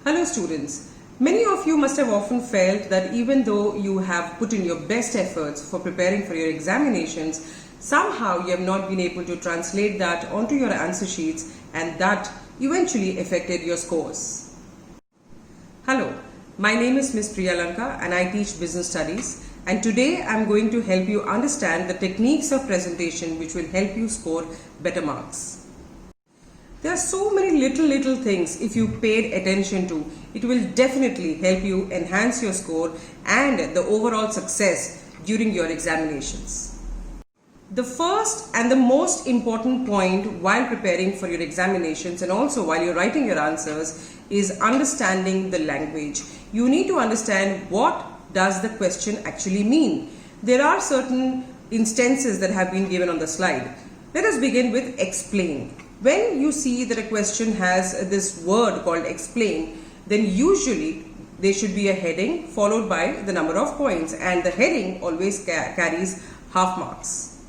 Hello students. Many of you must have often felt that even though you have put in your best efforts for preparing for your examinations, somehow you have not been able to translate that onto your answer sheets, and that eventually affected your scores. Hello, my name is Ms. Priyalanka and I teach business studies, and today I am going to help you understand the techniques of presentation which will help you score better marks. There are so many little things if you paid attention to. It will definitely help you enhance your score and the overall success during your examinations. The first and the most important point while preparing for your examinations and also while you're writing your answers is understanding the language. You need to understand what does the question actually mean. There are certain instances that have been given on the slide. Let us begin with explain. When you see that a question has this word called explain, then usually there should be a heading followed by the number of points, and the heading always carries half marks.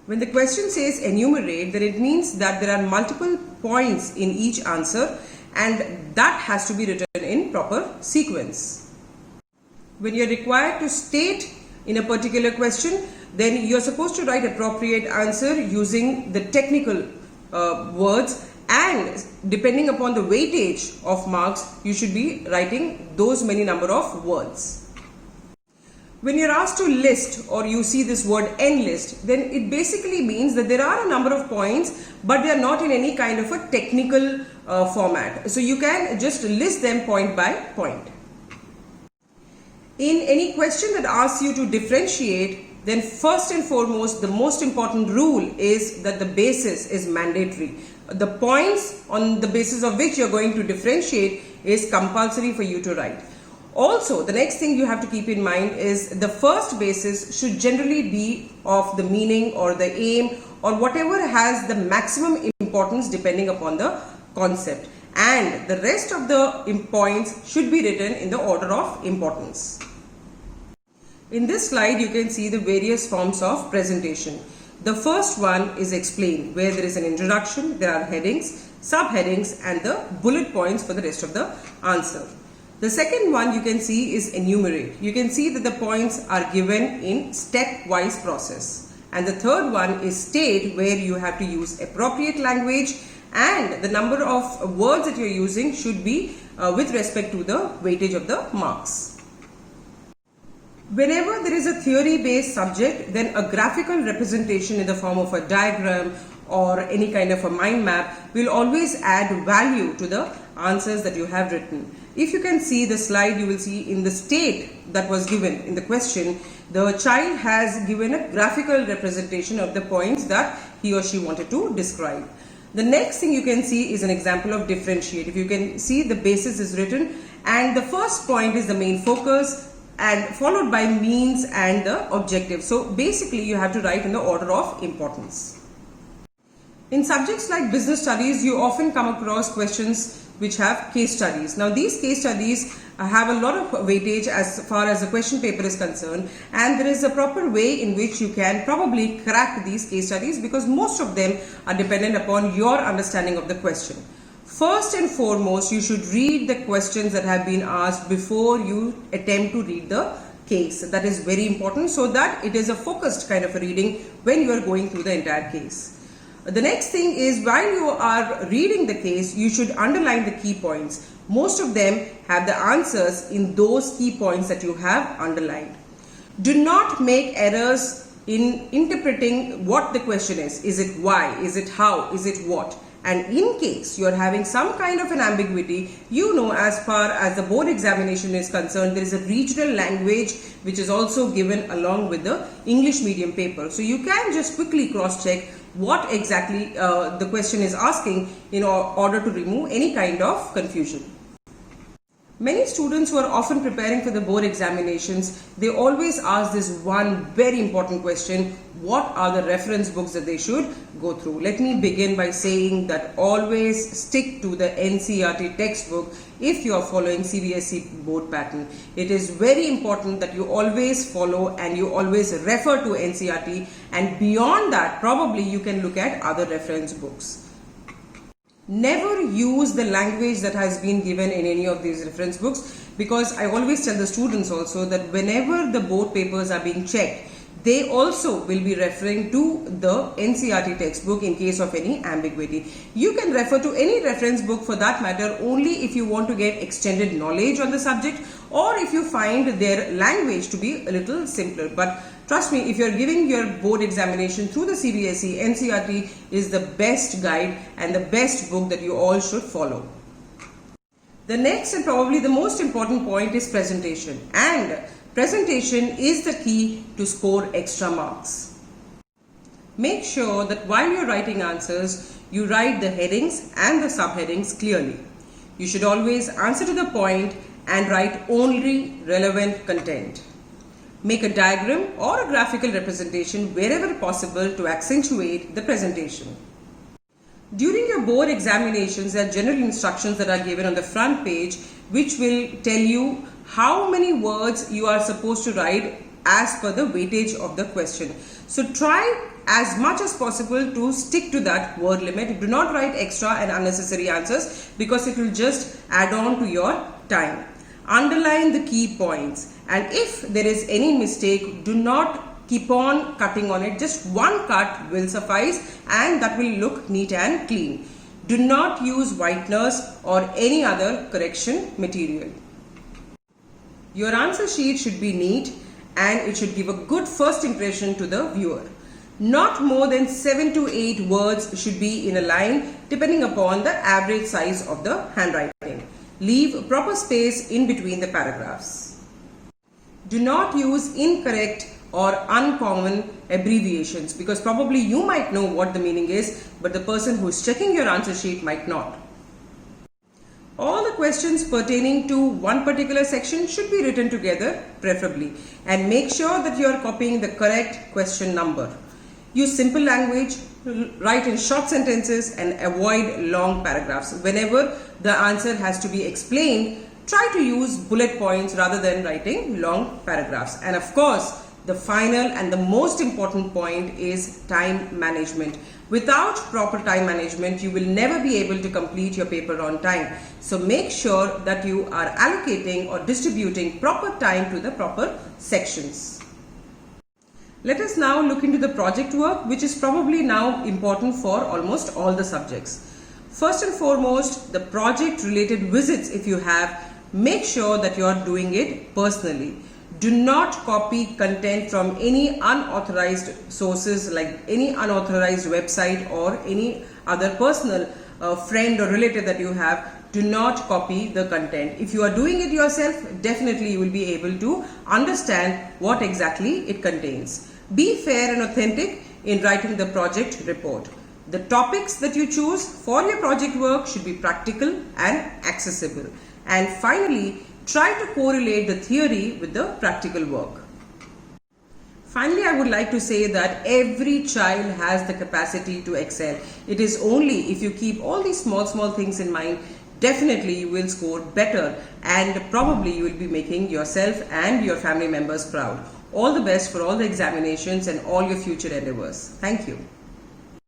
When the question says enumerate, then it means that there are multiple points in each answer and that has to be written in proper sequence. When you're required to state in a particular question, then you're supposed to write appropriate answer using the technical words, and depending upon the weightage of marks, you should be writing those many number of words. When you're asked to list or you see this word enlist, then it basically means that there are a number of points but they are not in any kind of a technical format. So you can just list them point by point. In any question that asks you to differentiate, then first and foremost, the most important rule is that the basis is mandatory. The points on the basis of which you're going to differentiate is compulsory for you to write. Also, the next thing you have to keep in mind is the first basis should generally be of the meaning or the aim or whatever has the maximum importance depending upon the concept. And the rest of the points should be written in the order of importance. In this slide, you can see the various forms of presentation. The first one is explain, where there is an introduction, there are headings, subheadings, and the bullet points for the rest of the answer. The second one you can see is enumerate. You can see that the points are given in stepwise process. And the third one is state, where you have to use appropriate language and the number of words that you're using should be with respect to the weightage of the marks. Whenever there is a theory-based subject, then a graphical representation in the form of a diagram or any kind of a mind map will always add value to the answers that you have written. If you can see the slide, you will see in the state that was given in the question, the child has given a graphical representation of the points that he or she wanted to describe. The next thing you can see is an example of differentiate. If you can see, the basis is written and the first point is the main focus, and followed by means and the objective. So basically you have to write in the order of importance. In subjects like business studies, you often come across questions which have case studies. Now these case studies have a lot of weightage as far as the question paper is concerned, and there is a proper way in which you can probably crack these case studies because most of them are dependent upon your understanding of the question. First and foremost, you should read the questions that have been asked before you attempt to read the case. That is very important so that it is a focused kind of a reading when you are going through the entire case. The next thing is, while you are reading the case, you should underline the key points. Most of them have the answers in those key points that you have underlined. Do not make errors in interpreting what the question is. Is it why? Is it how? Is it what? And in case you are having some kind of an ambiguity, you know, as far as the board examination is concerned, there is a regional language which is also given along with the English medium paper. So you can just quickly cross-check what exactly the question is asking in order to remove any kind of confusion. Many students who are often preparing for the board examinations, they always ask this one very important question: what are the reference books that they should go through? Let me begin by saying that always stick to the NCERT textbook if you are following CBSE board pattern. It is very important that you always follow and you always refer to NCERT, and beyond that probably you can look at other reference books. Never use the language that has been given in any of these reference books, because I always tell the students also that whenever the board papers are being checked, they also will be referring to the NCERT textbook in case of any ambiguity. You can refer to any reference book for that matter only if you want to get extended knowledge on the subject, or if you find their language to be a little simpler. But trust me, if you are giving your board examination through the CBSE, NCERT is the best guide and the best book that you all should follow. The next and probably the most important point is presentation, and presentation is the key to score extra marks. Make sure that while you're writing answers, you write the headings and the subheadings clearly. You should always answer to the point and write only relevant content. Make a diagram or a graphical representation wherever possible to accentuate the presentation. During your board examinations, there are general instructions that are given on the front page which will tell you how many words you are supposed to write as per the weightage of the question. So try as much as possible to stick to that word limit. Do not write extra and unnecessary answers because it will just add on to your time. Underline the key points, and if there is any mistake, do not keep on cutting on it. Just one cut will suffice and that will look neat and clean. Do not use whiteners or any other correction material. Your answer sheet should be neat and it should give a good first impression to the viewer. Not more than 7 to 8 words should be in a line depending upon the average size of the handwriting. Leave proper space in between the paragraphs. Do not use incorrect or uncommon abbreviations, because probably you might know what the meaning is, but the person who is checking your answer sheet might not. All the questions pertaining to one particular section should be written together preferably, and make sure that you are copying the correct question number. Use simple language, write in short sentences and avoid long paragraphs. Whenever the answer has to be explained, try to use bullet points rather than writing long paragraphs. And of course, the final and the most important point is time management. Without proper time management, you will never be able to complete your paper on time. So make sure that you are allocating or distributing proper time to the proper sections. Let us now look into the project work, which is probably now important for almost all the subjects. First and foremost, the project related visits, if you have, make sure that you are doing it personally. Do not copy content from any unauthorized sources like any unauthorized website or any other personal friend or relative that you have. Do not copy the content. If you are doing it yourself, definitely you will be able to understand what exactly it contains. Be fair and authentic in writing the project report. The topics that you choose for your project work should be practical and accessible. And finally, try to correlate the theory with the practical work. Finally, I would like to say that every child has the capacity to excel. It is only if you keep all these small things in mind, definitely you will score better and probably you will be making yourself and your family members proud. All the best for all the examinations and all your future endeavors. Thank you.